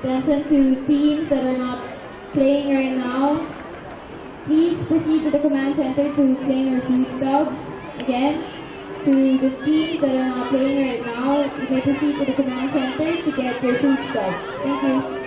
Attention to teams that are not playing right now. Please proceed to the command center to claim your food stubs. Again, to the teams that are not playing right now, you may proceed to the command center to get your food stubs. Thank you.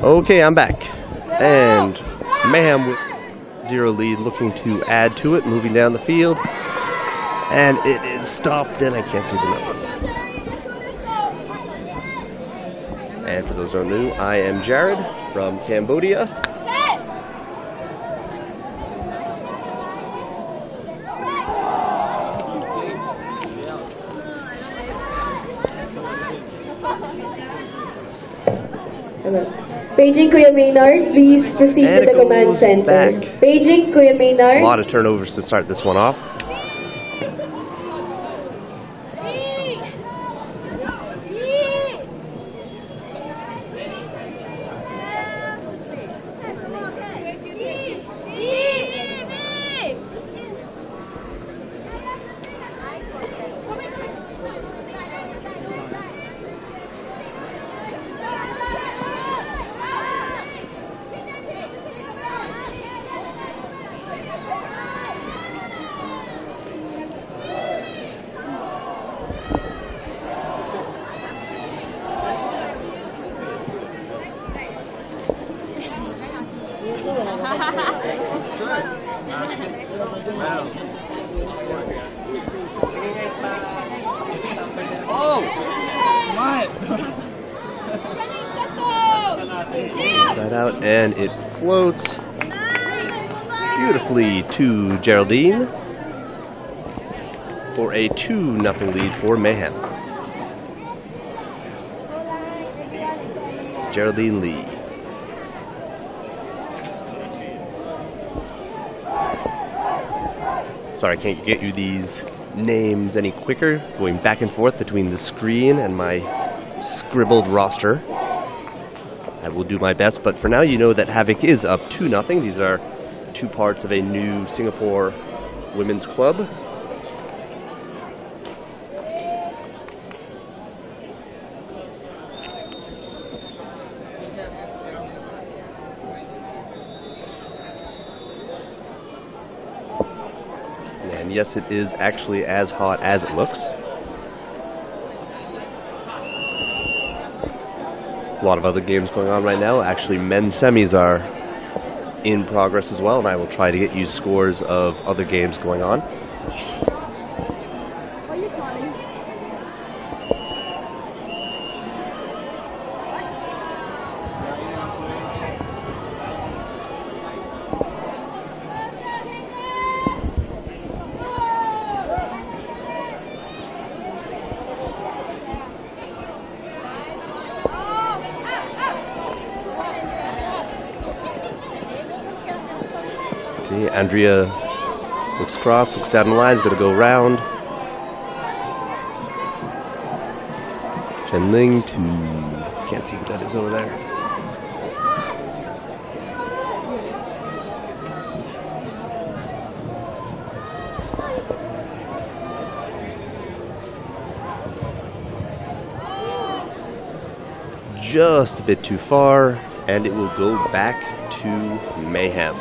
Okay, I'm back. And Mayhem with 0 lead, looking to add to it, moving down the field. And it is stopped, and I can't see the number. And for those who are new, I am Jared from Cambodia. Beijing Kuya Maynard, please proceed to the command center. Back. Beijing Kuya Maynard. A lot of turnovers to start this one off. Oh! Smart! Inside out, and it floats beautifully to Geraldine for a 2-0 lead for Mayhem. Geraldine Lee. Sorry, I can't get you these names any quicker, going back and forth between the screen and my scribbled roster. I will do my best, but for now you know that Havoc is up 2-0. These are two parts of a new Singapore women's club. And yes, it is actually as hot as it looks. A lot of other games going on right now. Actually, men's semis are in progress as well, and I will try to get you scores of other games going on. Okay, Andrea looks cross, looks down the line, is going to go round. Chen Ling to... Can't see who that is over there. Just a bit too far, and it will go back to Mayhem.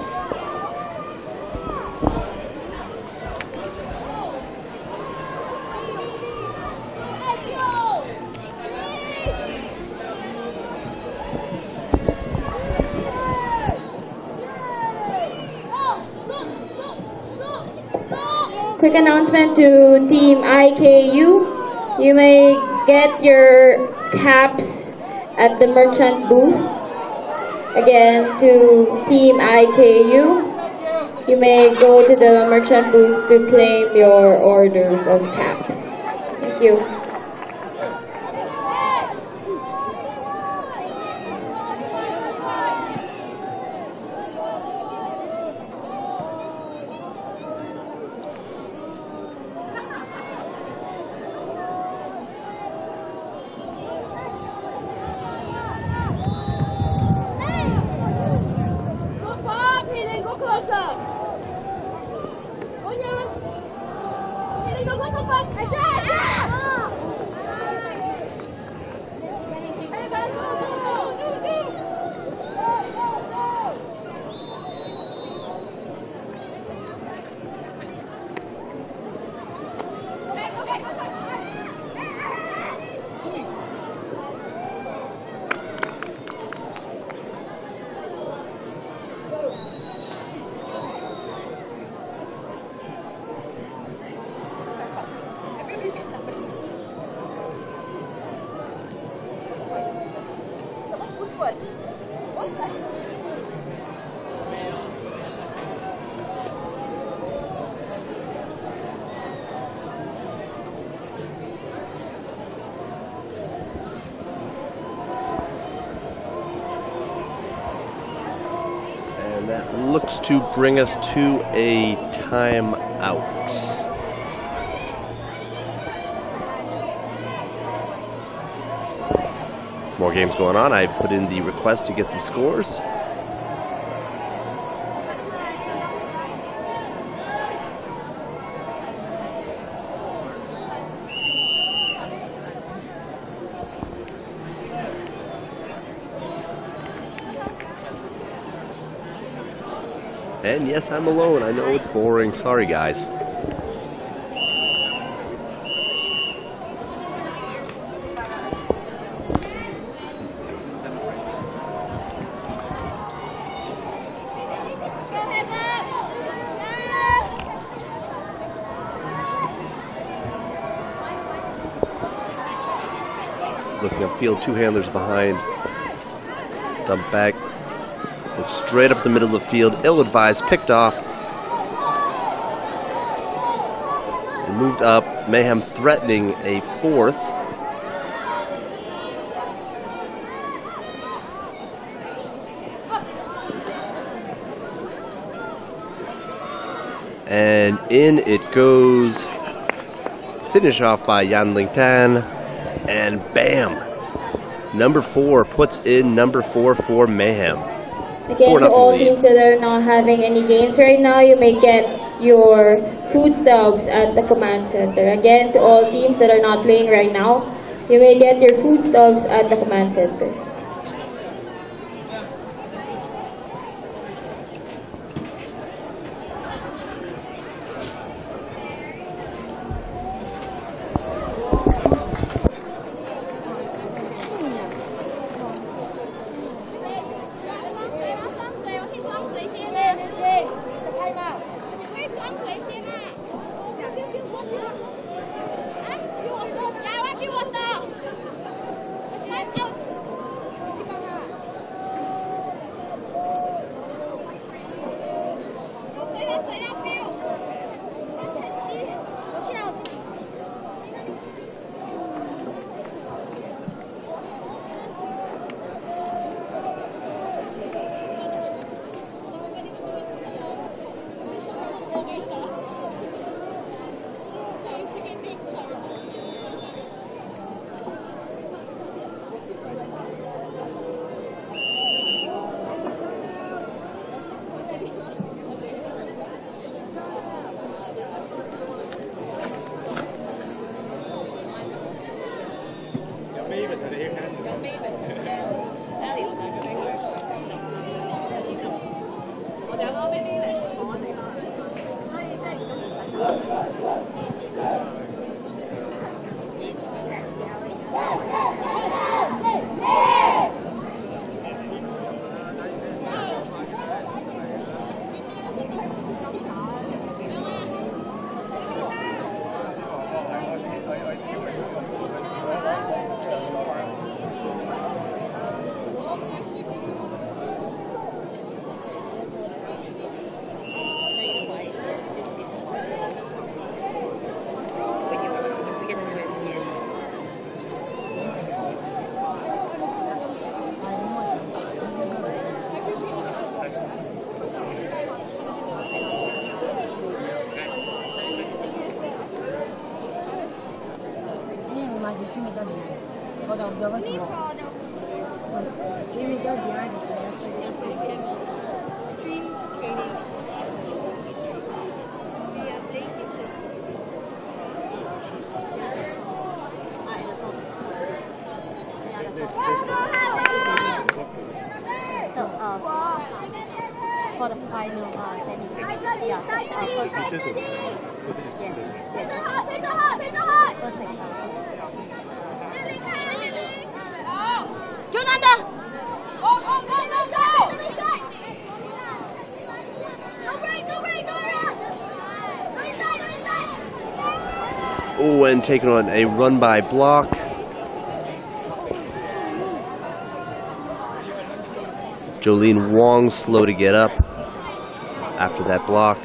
Quick announcement to Team IKU. You may get your caps at the merchant booth. Again, to Team IKU, you may go to the merchant booth to claim your orders of caps. Thank you. That looks to bring us to a timeout. More games going on. I put in the request to get some scores. And yes, I'm alone. I know it's boring. Sorry, guys. Looking upfield, two handlers behind. Dump back. Looks straight up the middle of the field. Ill-advised, picked off. And moved up. Mayhem threatening a fourth. And in it goes. Finish off by Yan Ling Tan. And bam! Number 4 puts in number 4 for Mayhem. Again, to all teams that are not having any games right now, you may get your food stubs at the command center. Again, to all teams that are not playing right now, you may get your food stubs at the command center. there was more. Jimmy got behind the player. Extreme training. We have day teachers. For the final semi. Yeah, first This sector. isn't. So this is Yes. First sector. Oh, and taking on a run by block. Jolene Wong slow to get up after that block.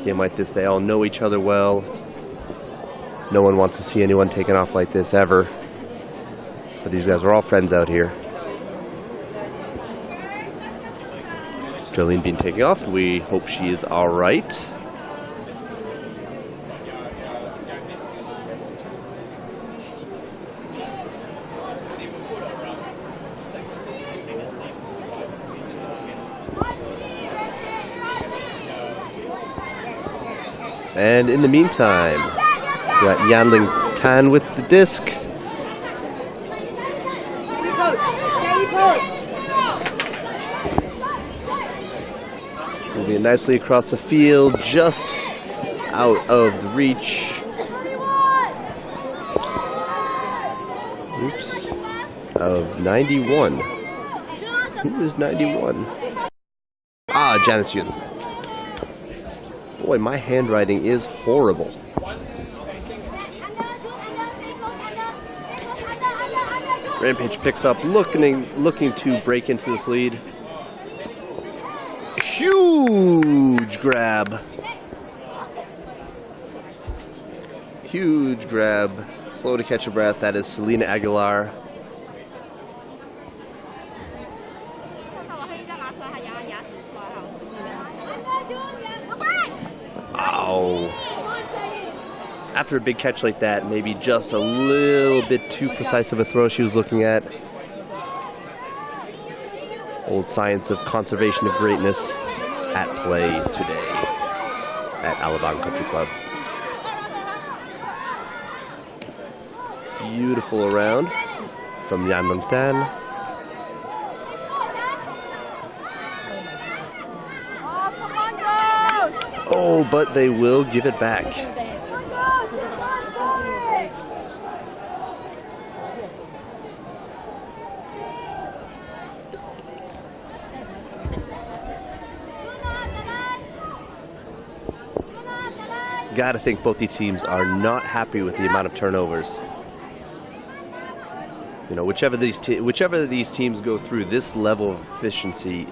Game like this, they all know each other well. No one wants to see anyone taken off like this ever. But these guys are all friends out here. Jolene being taken off. We hope she is all right. And in the meantime, we got Yanling Tan with the disc. Moving it nicely across the field, just out of the reach. Oops. Of 91. Who is 91? Ah, Janice Yun. Boy, my handwriting is horrible. Rampage picks up, looking to break into this lead. Huge grab. Huge grab. Slow to catch a breath. That is Selena Aguilar. Ow. After a big catch like that, maybe just a little bit too precise of a throw she was looking at. Old science of conservation of greatness at play today at Alabang Country Club. Beautiful around from Yanling Tan. Oh, but they will give it back. Gotta think both these teams are not happy with the amount of turnovers. You know, whichever of these teams go through, this level of efficiency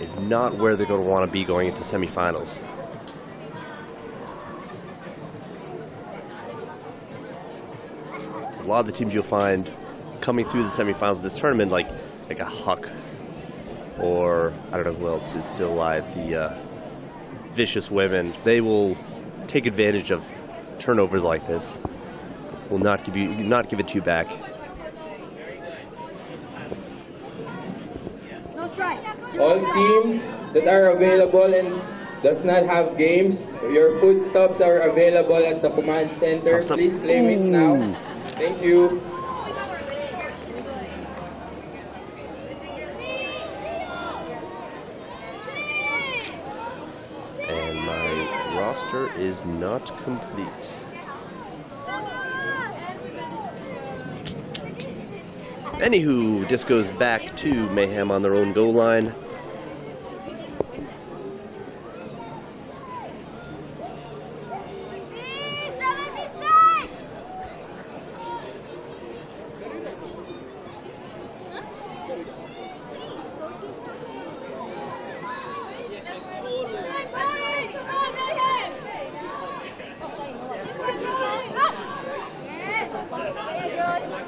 is not where they're going to want to be going into semifinals. A lot of the teams you'll find coming through the semifinals of this tournament, like a Huck, or I don't know who else is still alive, the Vicious Women, they will take advantage of turnovers like this. Will not give it to you back. All teams that are available and does not have games, your food stops are available at the command center. Please claim it now. Thank you. And my roster is not complete. Anywho, this goes back to Mayhem on their own goal line.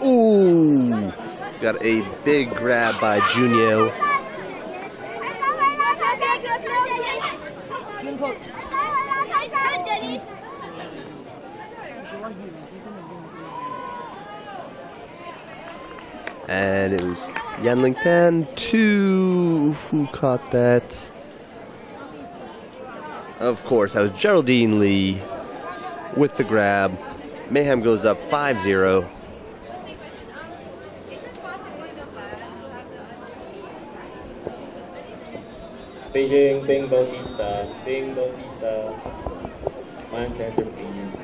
Ooh, got a big grab by Junio. And it was Yanling Tan 2 who caught that. Of course, that was Geraldine Lee with the grab. Mayhem goes up 5-0. Beijing, Bing Bautista, man center please.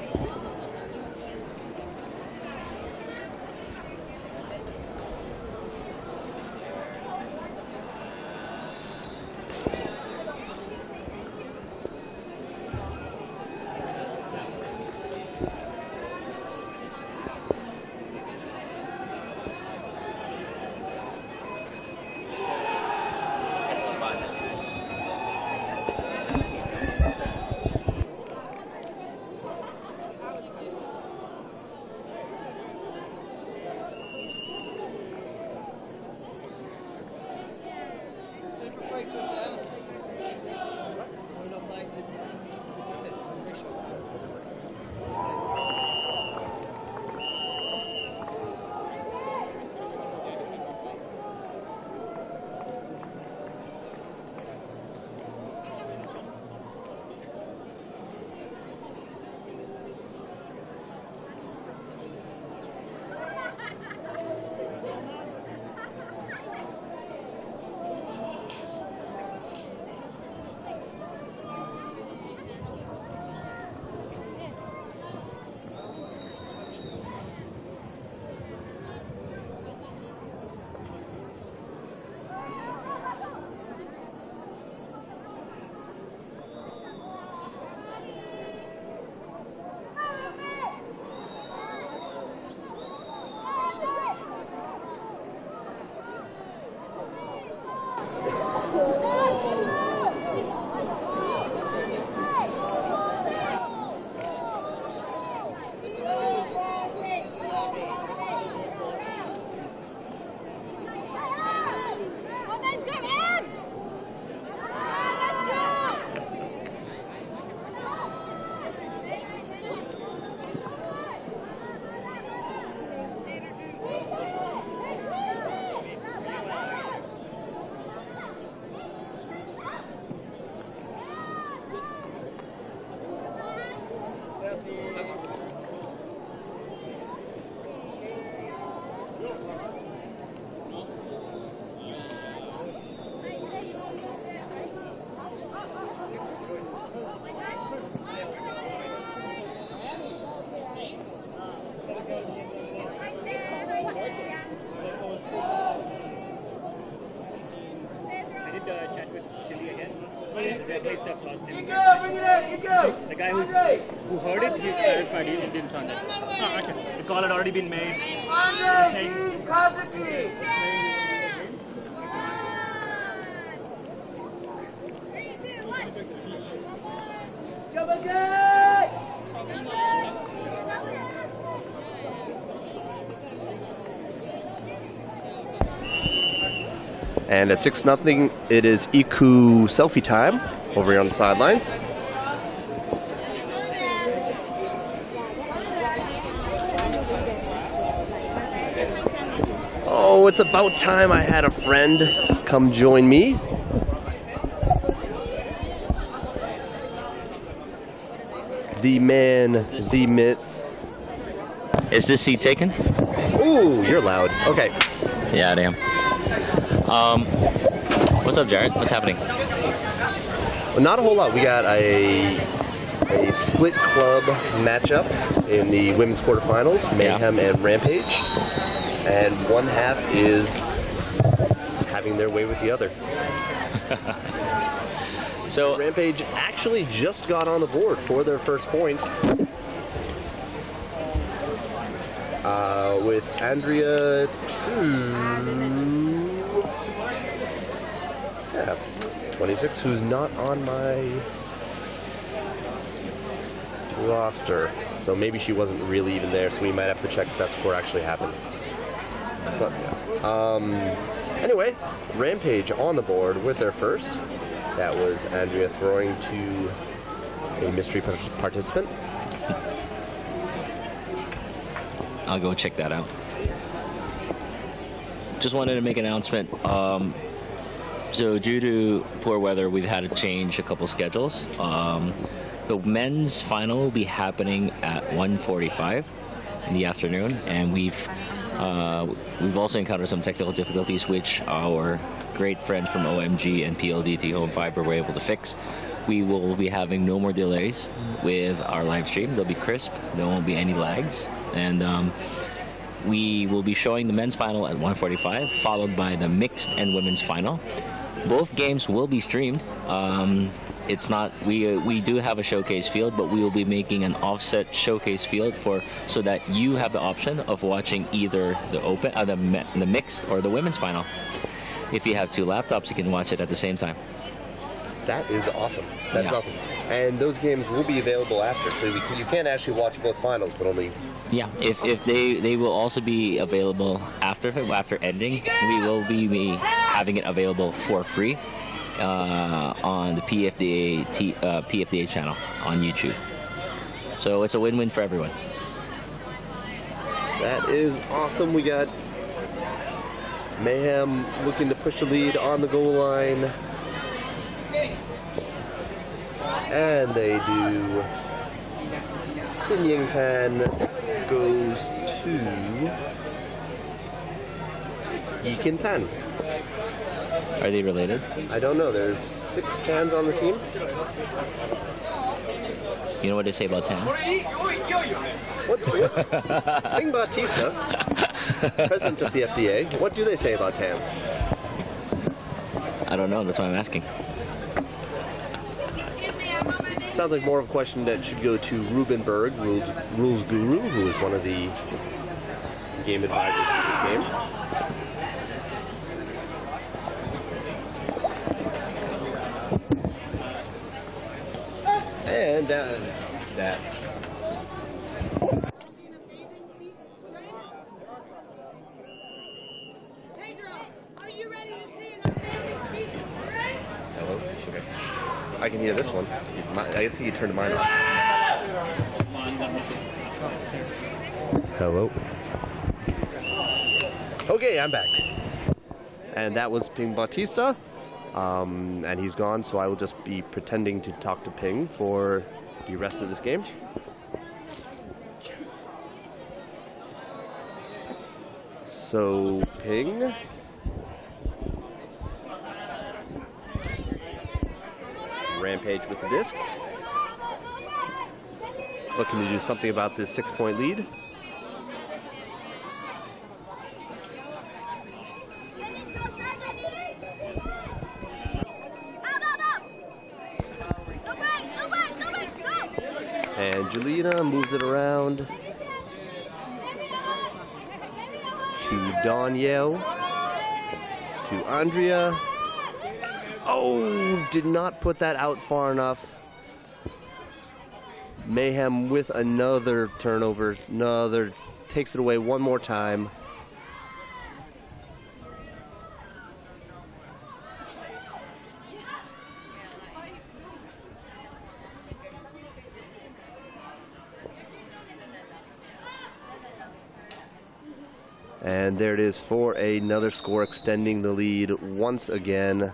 The guy who heard it, he clarified it didn't sound it. Oh, okay. The call had already been made. And at 6-0, it is Iku selfie time over here on the sidelines. Oh, it's about time I had a friend come join me. The man, the myth. Is this seat taken? Ooh, you're loud. Okay. Yeah, I am. What's up, Jared? What's happening? Well, not a whole lot. We got a split club matchup in the women's quarterfinals, Mayhem and Rampage. And one half is having their way with the other. So Rampage actually just got on the board for their first point. With Andrea 26, who's not on my roster. So maybe she wasn't really even there, so we might have to check if that score actually happened. But, yeah. Anyway, Rampage on the board with their first. That was Andrea throwing to a mystery participant. I'll go check that out. Just wanted to make an announcement. So due to poor weather, we've had to change a couple schedules. The men's final will be happening at 1:45 in the afternoon, and we've also encountered some technical difficulties, which our great friends from OMG and PLDT Home Fiber were able to fix. We will be having no more delays with our live stream. They'll be crisp. There won't be any lags, and we will be showing the men's final at 1:45, followed by the mixed and women's final. Both games will be streamed. It's not we do have a showcase field, but we will be making an offset showcase field so that you have the option of watching either the mixed or the women's final. If you have two laptops, you can watch it at the same time. That is awesome. That's awesome. And those games will be available after, so you can't actually watch both finals, but only. Yeah, if they will also be available after ending. We will be having it available for free on the PFDA channel on YouTube. So it's a win-win for everyone. That is awesome. We got Mayhem looking to push the lead on the goal line. And they do. Sin Yingtan goes to Yikin Tan. Are they related? I don't know. There's 6 Tans on the team. You know what they say about Tans? What? King Batista, president of the FDA, what do they say about Tans? I don't know. That's why I'm asking. Sounds like more of a question that should go to Ruben Berg, Rules Guru, who is one of the game advisors for this game. And that. Hello? Okay. I can hear this one. I can see you turned mine off. Hello. Okay, I'm back. And that was Ping Bautista. And he's gone, so I will just be pretending to talk to Ping for the rest of this game. So, Ping. Rampage with the disc. Looking to do something about this 6-point lead. And Jelena moves it around to Danielle, to Andrea. Oh, did not put that out far enough. Mayhem with another turnover, takes it away one more time. And there it is for another score, extending the lead once again.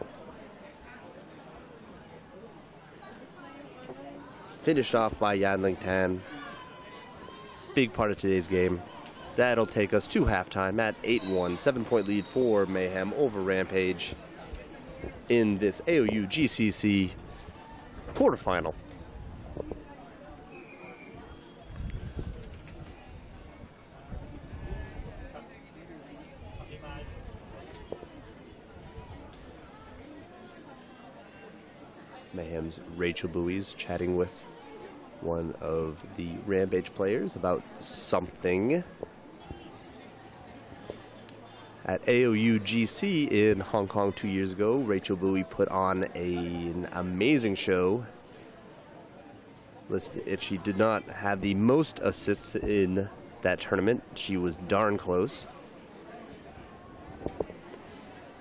Finished off by Yanling Tan. Big part of today's game. That'll take us to halftime at 8-1. 7-point lead for Mayhem over Rampage in this AOU GCC quarterfinal. Mayhem's Rachel Bowie's chatting with one of the Rampage players about something. At AOU GC in Hong Kong 2 years ago, Rachel Bowie put on an amazing show. Listen, if she did not have the most assists in that tournament, she was darn close.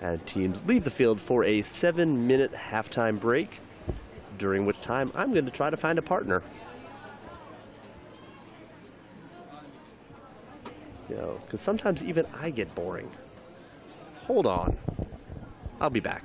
And teams leave the field for a 7-minute halftime break, during which time I'm going to try to find a partner. You know, because sometimes even I get boring. Hold on. I'll be back.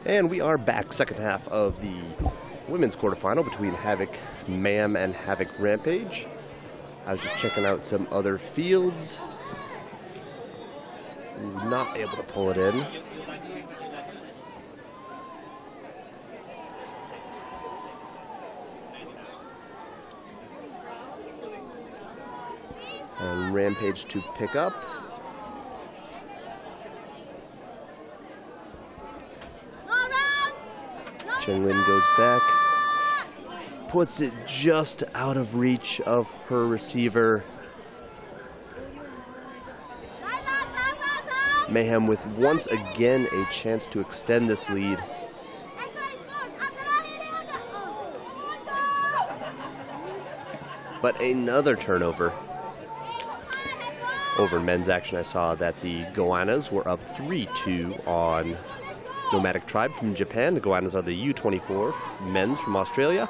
And we are back, second half of the women's quarterfinal between Havoc Mayhem and Havoc Rampage. I was just checking out some other fields. Not able to pull it in. And Rampage to pick up. Chenglin goes back, puts it just out of reach of her receiver. Mayhem with once again a chance to extend this lead. But another turnover. Over men's action, I saw that the Goannas were up 3-2 on Nomadic Tribe from Japan. The Goannas are the U24 men's from Australia.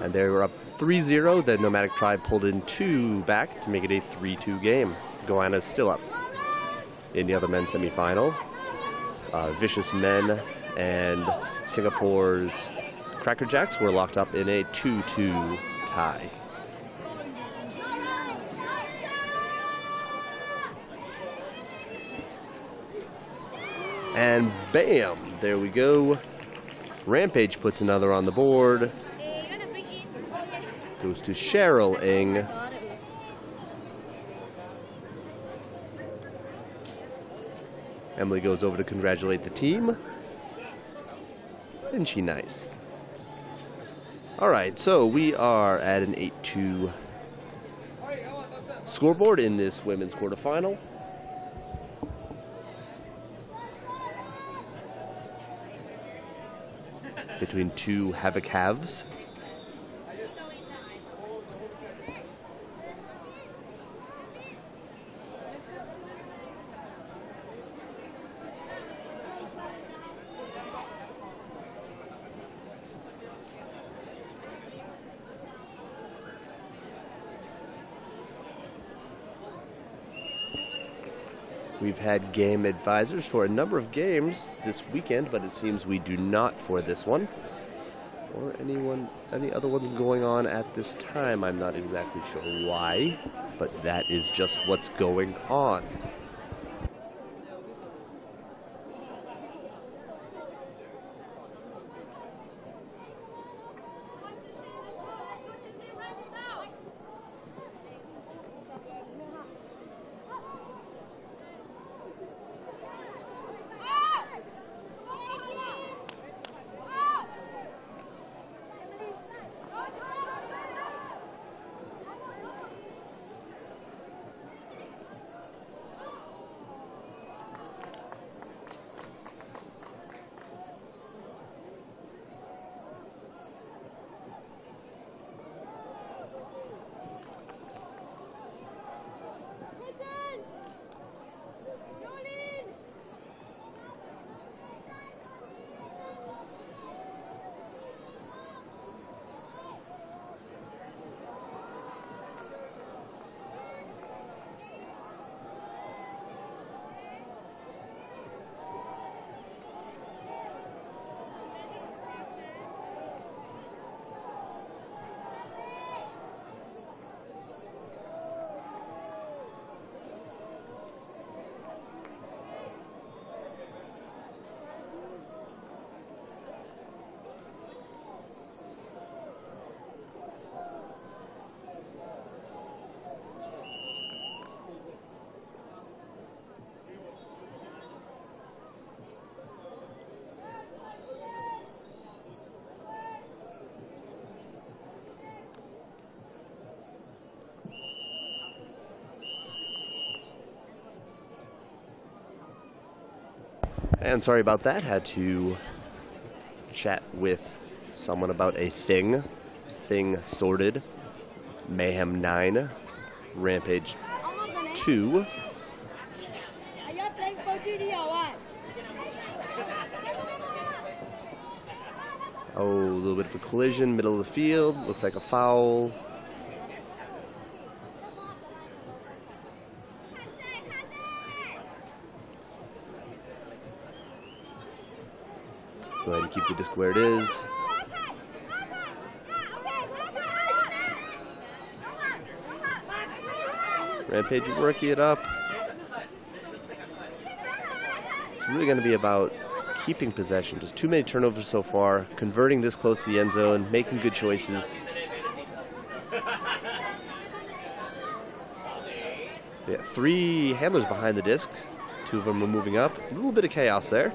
And they were up 3-0. The Nomadic Tribe pulled in 2 back to make it a 3-2 game. Goannas still up. In the other men's semifinal, Vicious Men and Singapore's Cracker Jacks were locked up in a 2-2 tie. And bam, there we go. Rampage puts another on the board. Goes to Cheryl Ng. Emily goes over to congratulate the team. Isn't she nice? Alright, so we are at an 8-2 scoreboard in this women's quarterfinal. Between two Havoc halves. We've had game advisors for a number of games this weekend, but it seems we do not for this one. Or any other ones going on at this time. I'm not exactly sure why, but that is just what's going on. And sorry about that. Had to chat with someone about a thing. Thing sorted. Mayhem 9. Rampage 2. Oh, a little bit of a collision, middle of the field. Looks like a foul. Go ahead and keep the disc where it is. Rampage working it up. It's really going to be about keeping possession. Just too many turnovers so far. Converting this close to the end zone. Making good choices. Yeah, 3 handlers behind the disc. 2 of them are moving up. A little bit of chaos there.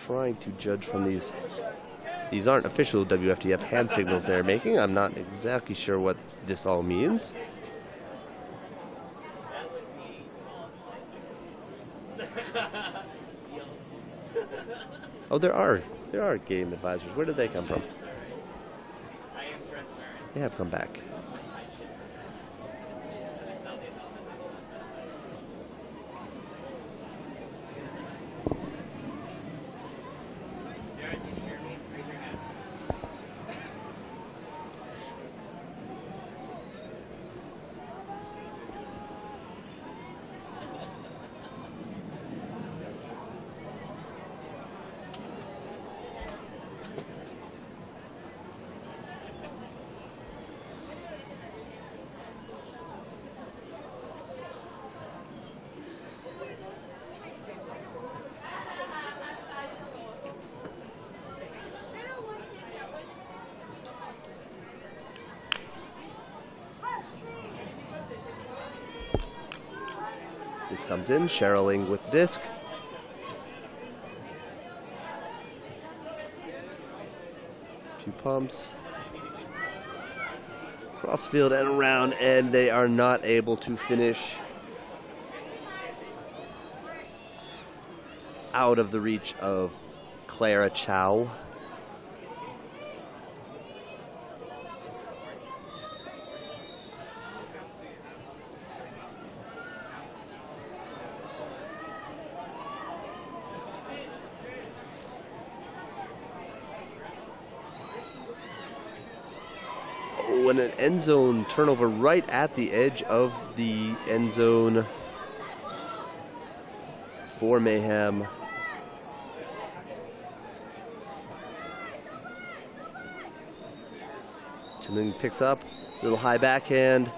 Trying to judge from these. These aren't official WFTF hand signals they're making. I'm not exactly sure what this all means. Oh, there are game advisors. Where did they come from? They have come back. This comes in, Sherrilling with the disc. Few pumps. Crossfield and around, and they are not able to finish. Out of the reach of Clara Chow. And an end zone turnover right at the edge of the end zone for Mayhem. Timling picks up, little high backhand.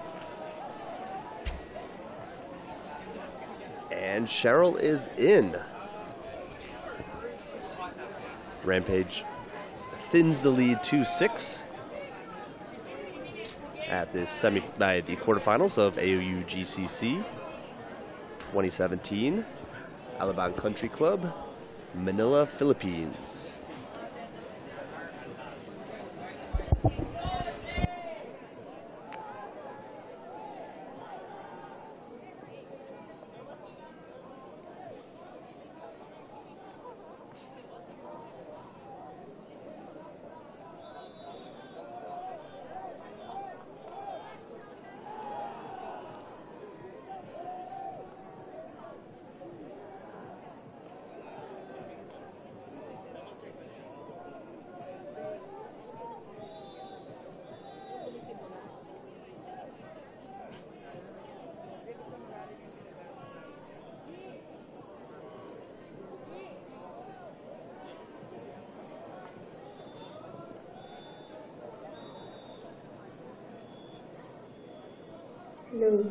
And Cheryl is in. Rampage thins the lead to 6. At the the quarterfinals of AOU GCC 2017, Alabang Country Club, Manila, Philippines. No.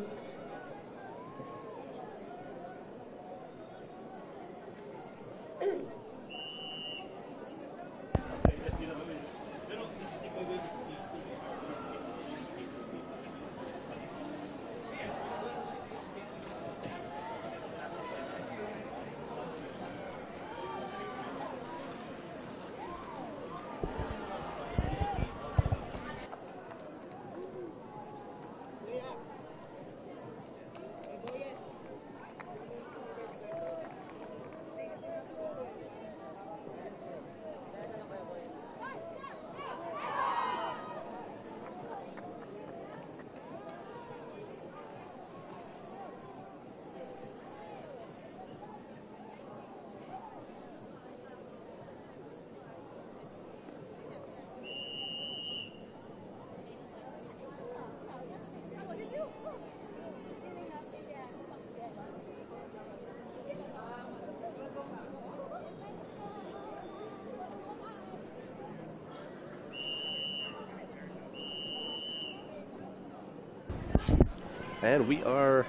And we are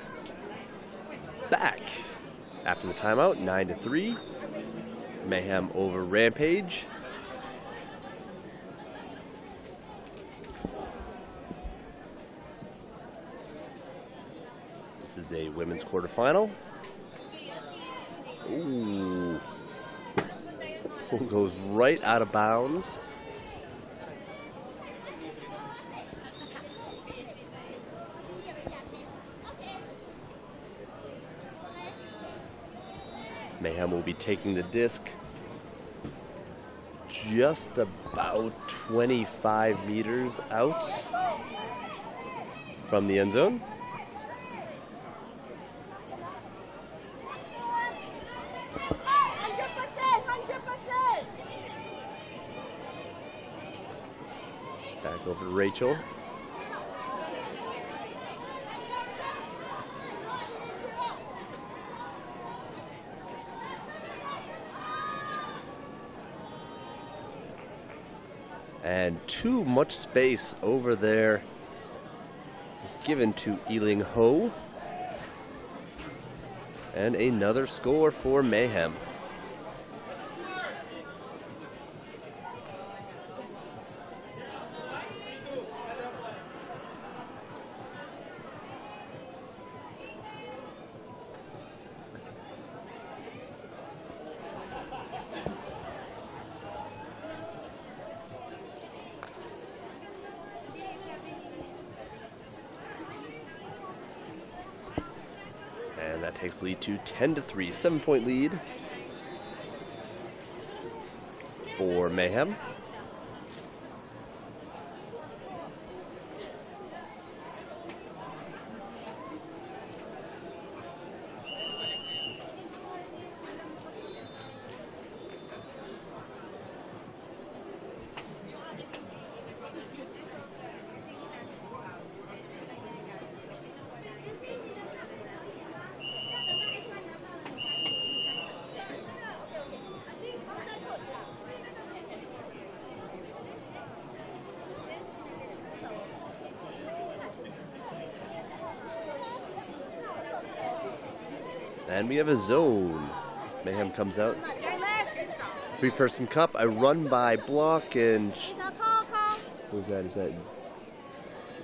back after the timeout, 9-3. Mayhem over Rampage. This is a women's quarterfinal. Ooh. Goes right out of bounds. Mayhem will be taking the disc just about 25 meters out from the end zone. Back over to Rachel. And too much space over there given to Ealing Ho. And another score for Mayhem. And that takes lead to 10-3, 7-point lead for Mayhem. And we have a zone. Mayhem comes out. 3-person cup. I run by block and... Who's that? Is that...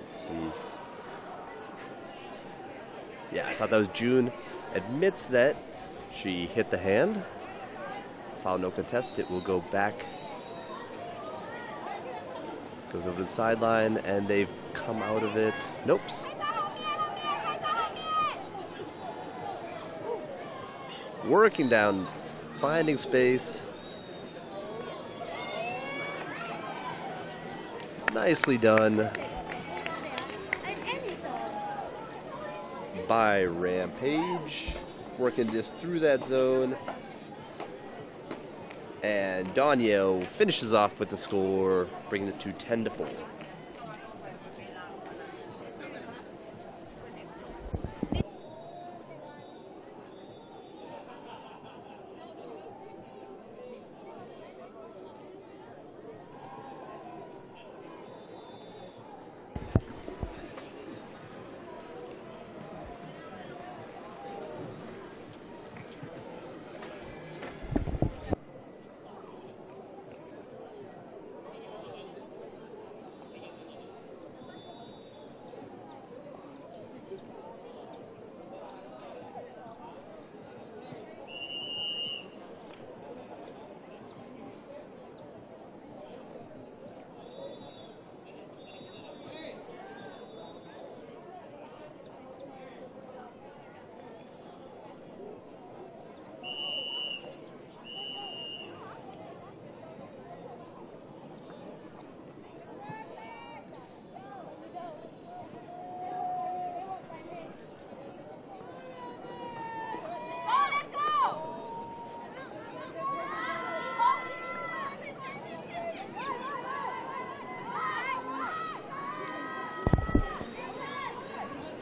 Let's see. Yeah, I thought that was June. Admits that she hit the hand. Foul, no contest. It will go back. Goes over the sideline, and they've come out of it. Nope. Working down, finding space. Nicely done by Rampage. Working just through that zone. And Daniel finishes off with the score, bringing it to 10-4.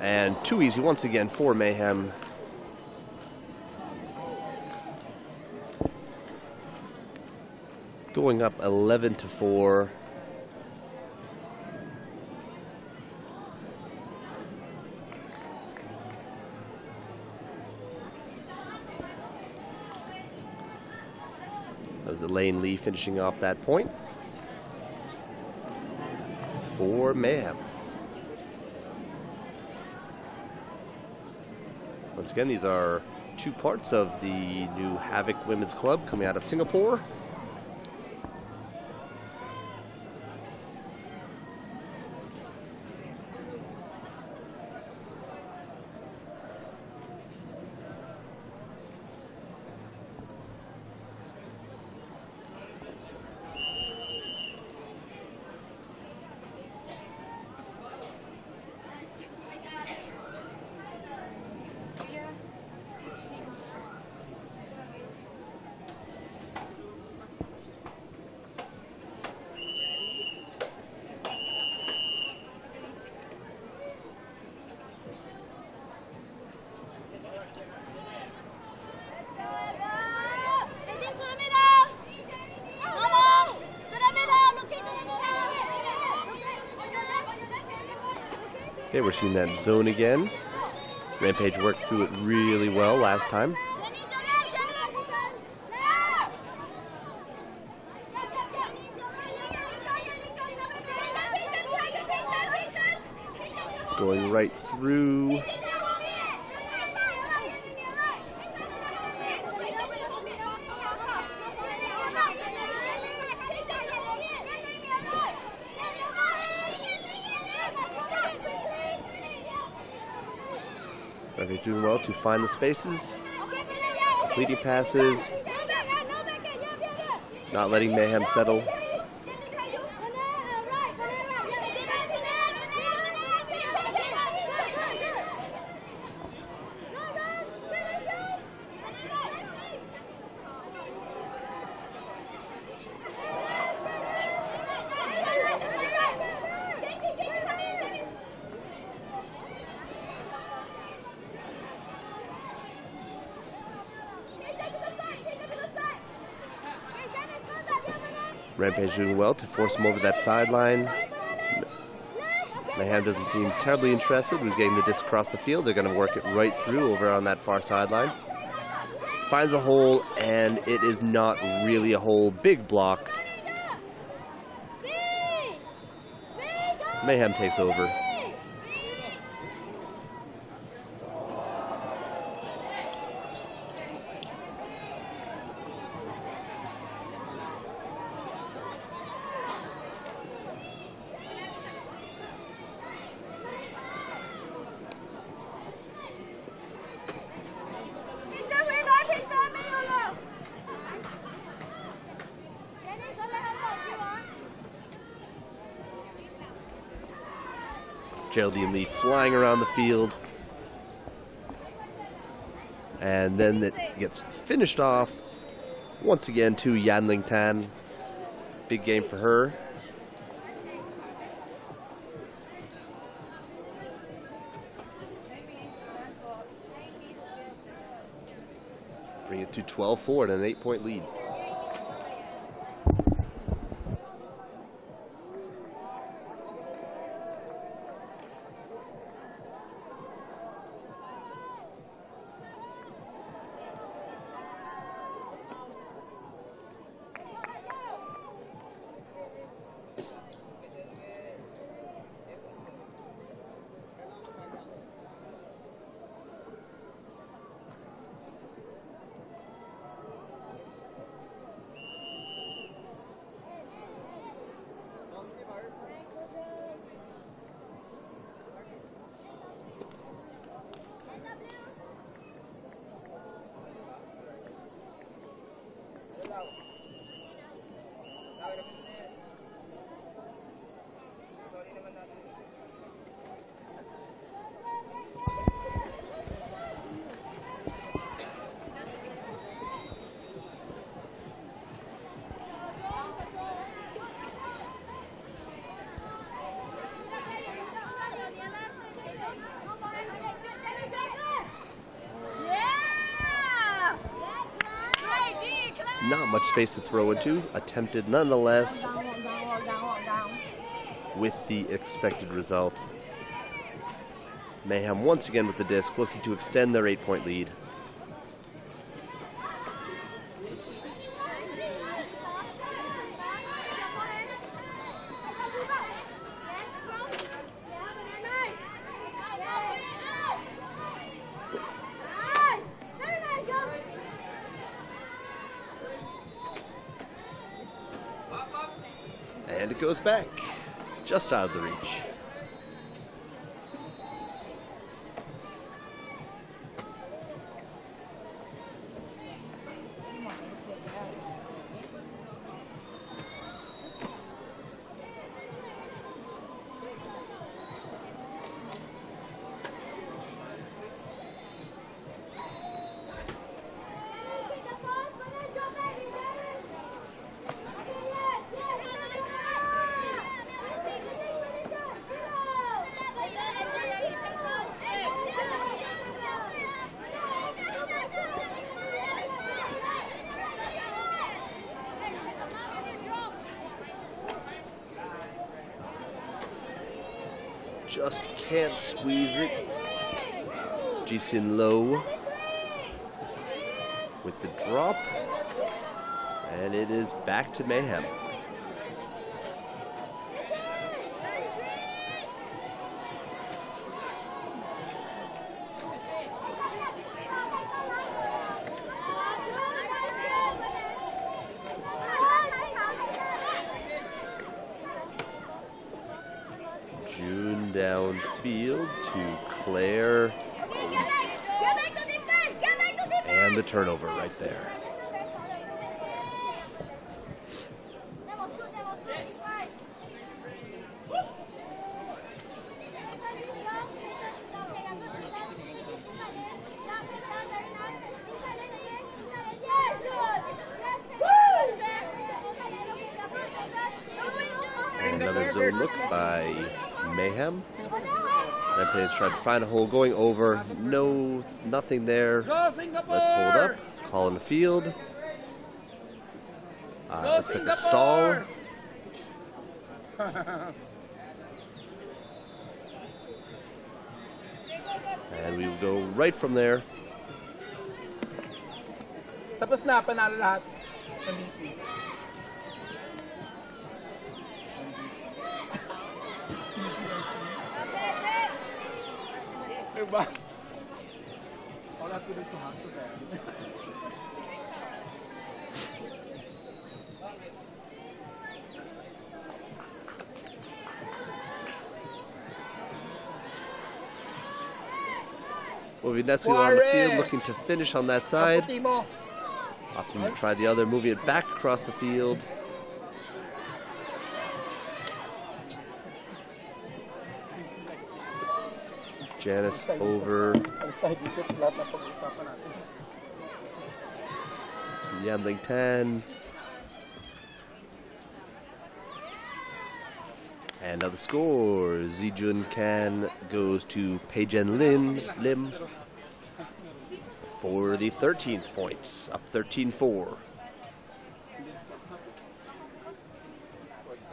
And too easy once again for Mayhem. Going up 11-4. That was Elaine Lee finishing off that point for Mayhem. Once again, these are two parts of the new Havoc Women's Club coming out of Singapore. Okay, we're seeing that zone again. Rampage worked through it really well last time. Going right through. Rampage doing well to find the spaces, completing passes, not letting Mayhem settle. Rampage doing well to force him over that sideline. Mayhem doesn't seem terribly interested. Who's getting the disc across the field. They're going to work it right through over on that far sideline. Finds a hole, and it is not really a hole. Big block. Mayhem takes over. Geraldine Lee flying around the field. And then it gets finished off once again to Yanling Tan. Big game for her. Bring it to 12-4 and an 8-point lead. Not much space to throw into. Attempted nonetheless with the expected result. Mayhem once again with the disc, looking to extend their 8-point lead. And it goes back, just out of the reach. Just can't squeeze it. Jisin low with the drop. And it is back to Mayhem. June downfield to Claire. And the turnover right there. And another zone look by Mayhem. Rampage tried to find a hole going over. No, nothing there. Let's hold up. Call in the field. Looks like a stall. And we will go right from there. Tapos na, panalo lahat. Diba? All I have to do is to have to there. Moving Nessie on the field, looking to finish on that side. Opting to try the other, moving it back across the field. Janice over. Yandling 10. And now the score. Zijun Kan goes to Peijen Lim for the 13th points, up 13-4.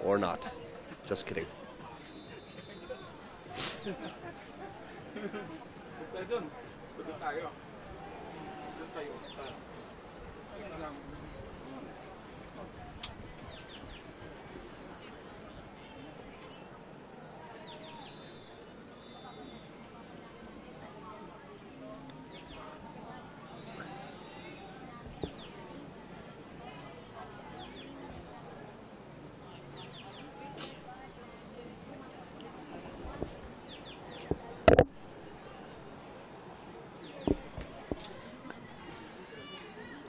Or not. Just kidding.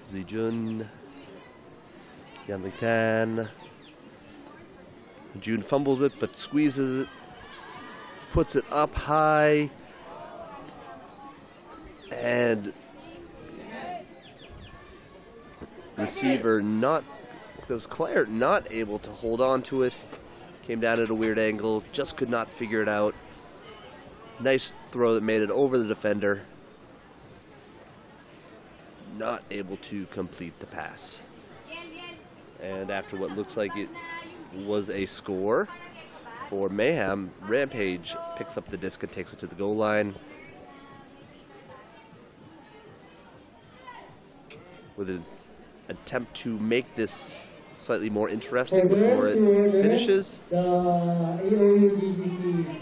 Zijun, Yanling Tan. June fumbles it but squeezes it, puts it up high, and receiver not, was Claire not able to hold on to it. Came down at a weird angle, just could not figure it out. Nice throw that made it over the defender. Not able to complete the pass. And after what looks like it was a score for Mayhem, Rampage picks up the disc and takes it to the goal line with an attempt to make this slightly more interesting before it finishes.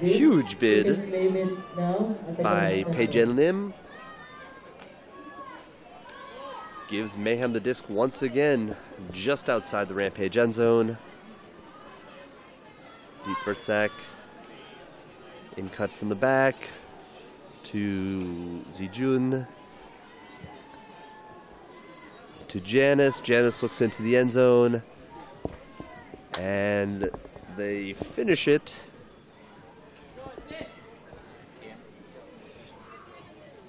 Huge bid by Peijen Lim. Gives Mayhem the disc once again, just outside the Rampage end zone. Deep first sack. In cut from the back to Zijun. To Janice. Janice looks into the end zone. And they finish it.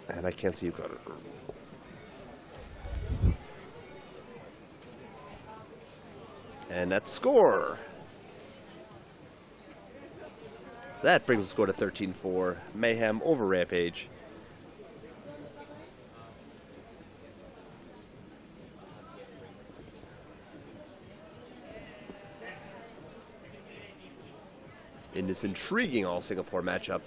And I can't see who got it. And that's score. That brings the score to 13-4. Mayhem over Rampage. In this intriguing all-Singapore matchup,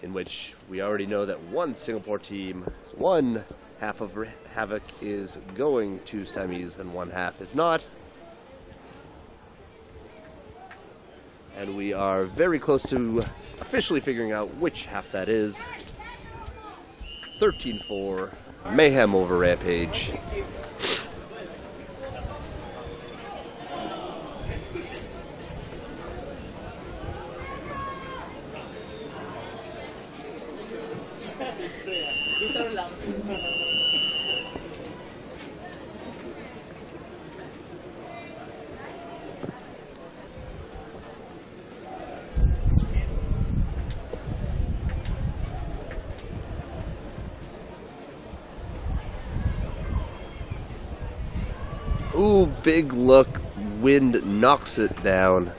in which we already know that one Singapore team, one half of Havoc is going to semis and one half is not. And we are very close to officially figuring out which half that is. 13-4, Mayhem over Rampage. Ooh, big look. Wind knocks it down.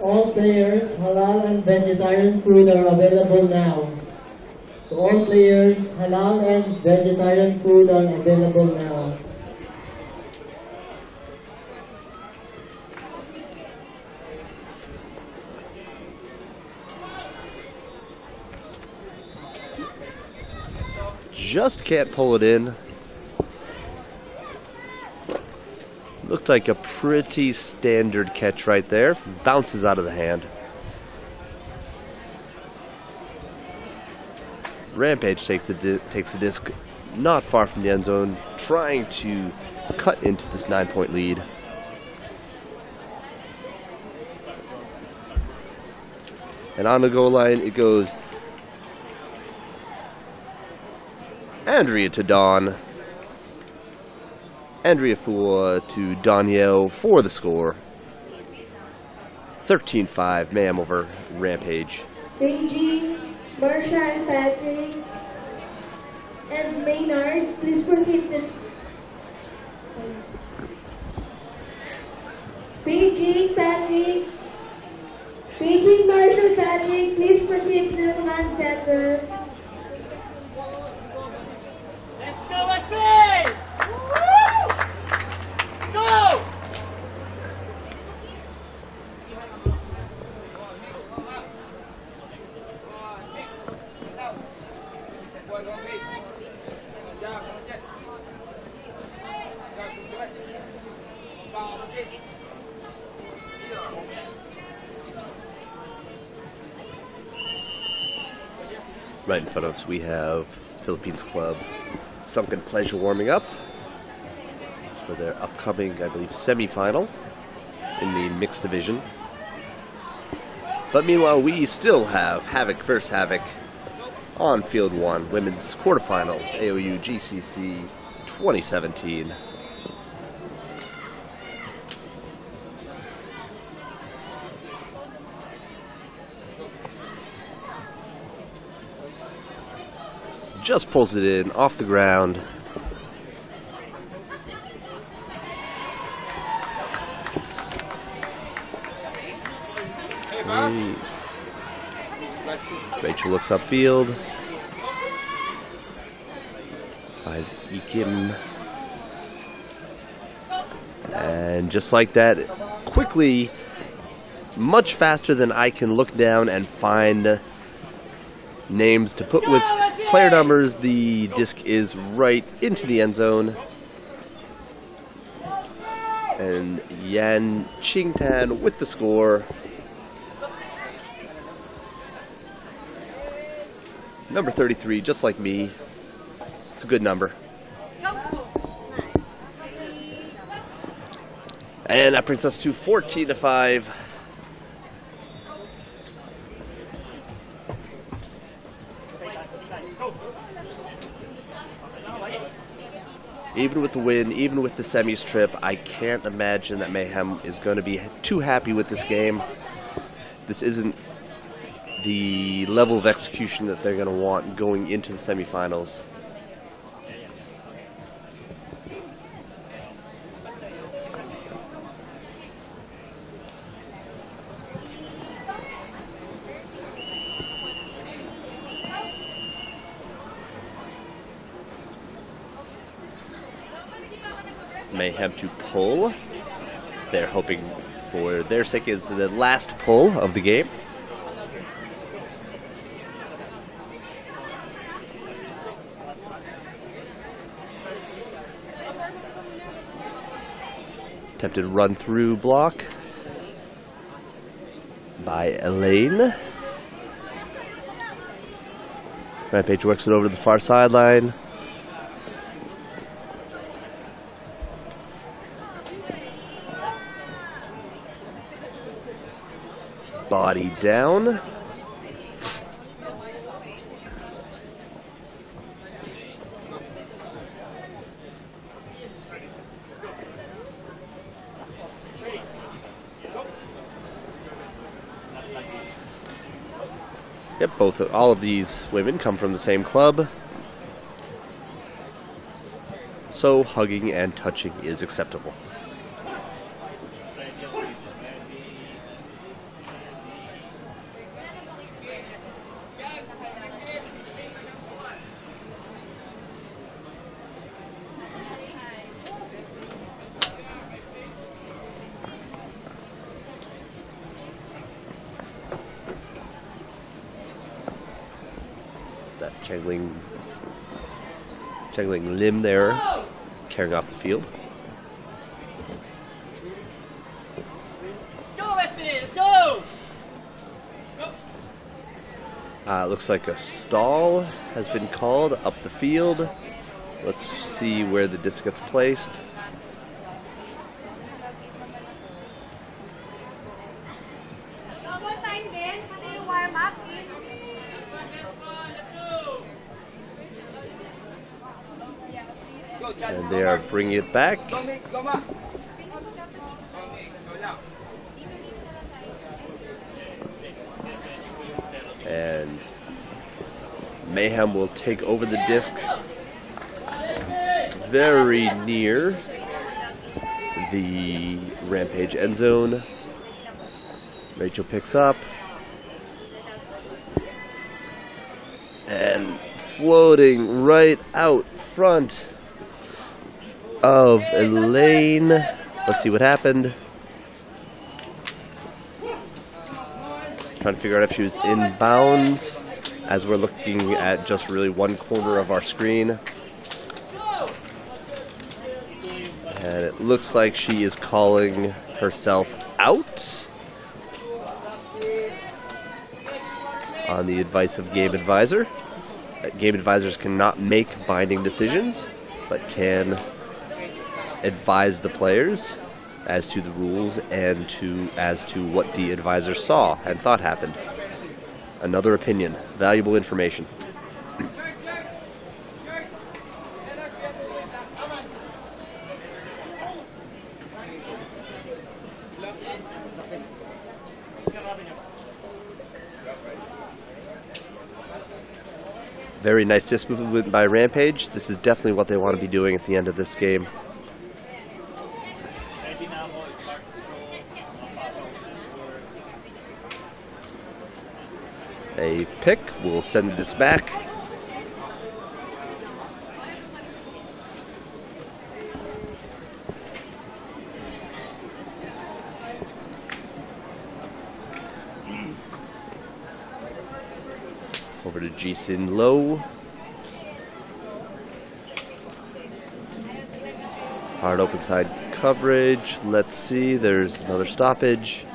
All players, halal and vegetarian food are available now. To all players, halal and vegetarian food are available now. Just can't pull it in. Looked like a pretty standard catch right there. Bounces out of the hand. Rampage takes the disc not far from the end zone, trying to cut into this 9-point lead. And on the goal line, it goes Andrea to Dawn. Andrea to Danielle for the score. 13-5, Mayhem over Rampage. Benji, Marsha and Patrick, and Maynard, please proceed to Beijing, Patrick, Beijing, Marshall, Patrick, please proceed to the command center. Let's go, Wesley! Let's go! Right in front of us we have Philippines Club Sunken Pleasure warming up for their upcoming, I believe, semi-final in the mixed division. But meanwhile, we still have Havoc versus Havoc on Field 1, women's quarterfinals, AOU GCC 2017. Just pulls it in off the ground. Rachel looks upfield. Finds Ikim. And just like that, quickly, much faster than I can look down and find names to put with player numbers, the disc is right into the end zone. And Yan Qingtan with the score. Number 33, just like me. It's a good number. And that brings us to 14-5. Even with the win, even with the semis trip, I can't imagine that Mayhem is going to be too happy with this game. This isn't the level of execution that they're going to want going into the semifinals. Mayhem to pull. They're hoping for their sake is the last pull of the game. Attempted run through block by Elaine. Rampage works it over to the far sideline. Body down. Yep, all of these women come from the same club. So hugging and touching is acceptable. That Chengling Lim there, carrying off the field. Let's go, Westy! Let's go! Looks like a stall has been called up the field. Let's see where the disc gets placed. And they are bringing it back. And Mayhem will take over the disc very near the Rampage end zone. Rachel picks up. And floating right out front of Elaine. Let's see what happened. Trying to figure out if she was in bounds as we're looking at just really one corner of our screen. And it looks like she is calling herself out on the advice of Game Advisor. Game Advisors cannot make binding decisions, but can advise the players as to the rules and as to what the advisor saw and thought happened. Another opinion, valuable information. Very nice disc movement by Rampage. This is definitely what they want to be doing at the end of this game. A pick will send this back. Over to Jisin Low. Hard open side coverage. Let's see, there's another stoppage.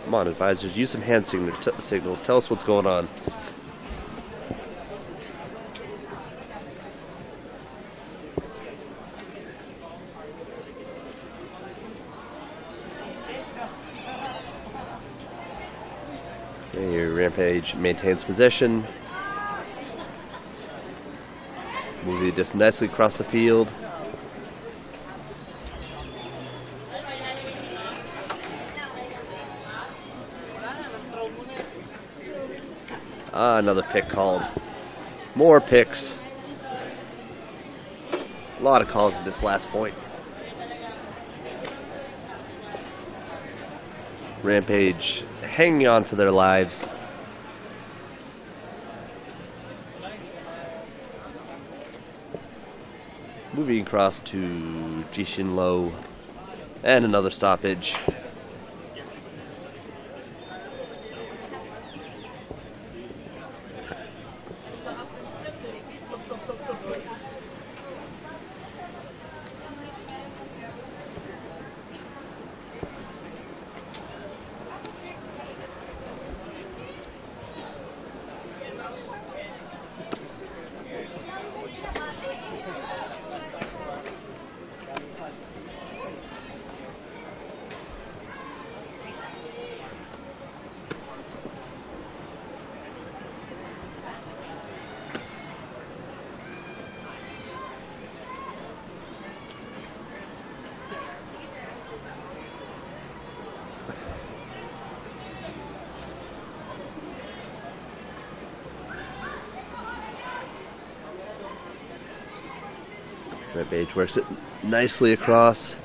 Come on, advisors, use some hand signals. Tell us what's going on. Okay, your Rampage maintains possession. Moving the disc nicely across the field. Another pick called. More picks. A lot of calls at this last point. Rampage hanging on for their lives. Moving across to Jishin Low. And another stoppage. Rampage works it nicely across.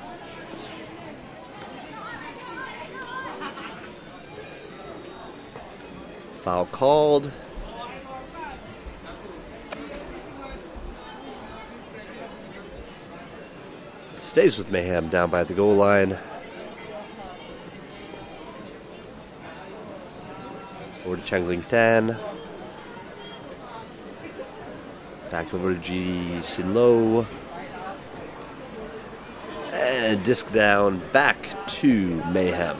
Foul called. Stays with Mayhem down by the goal line. Forward to Changling Tan. Back over to Ji Sinlo. And disc down back to Mayhem.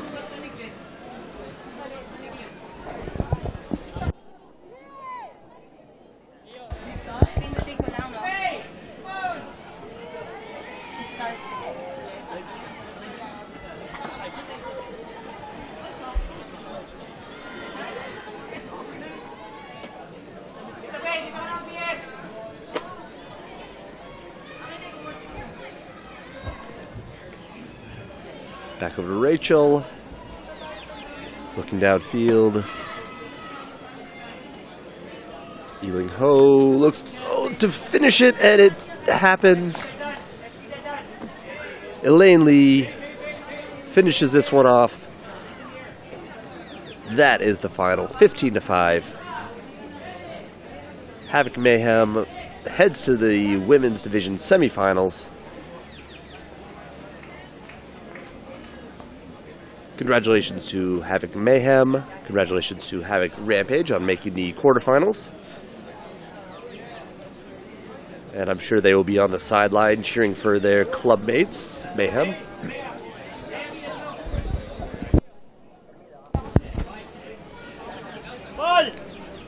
Back over to Rachel. Looking downfield. Ealing Ho looks to finish it, and it happens. Elaine Lee finishes this one off. That is the final, 15-5. Havoc Mayhem heads to the women's division semifinals. Congratulations to Havoc Mayhem. Congratulations to Havoc Rampage on making the quarterfinals. And I'm sure they will be on the sideline cheering for their club mates, Mayhem.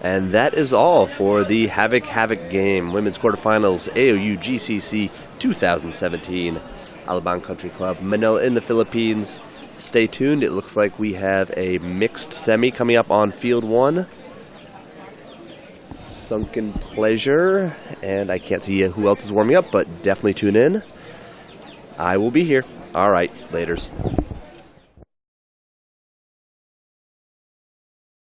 And that is all for the Havoc game. Women's quarterfinals, AOU GCC 2017. Alabang Country Club, Manila in the Philippines. Stay tuned. It looks like we have a mixed semi coming up on field 1. Sunken Pleasure. And I can't see who else is warming up, but definitely tune in. I will be here. All right, laters.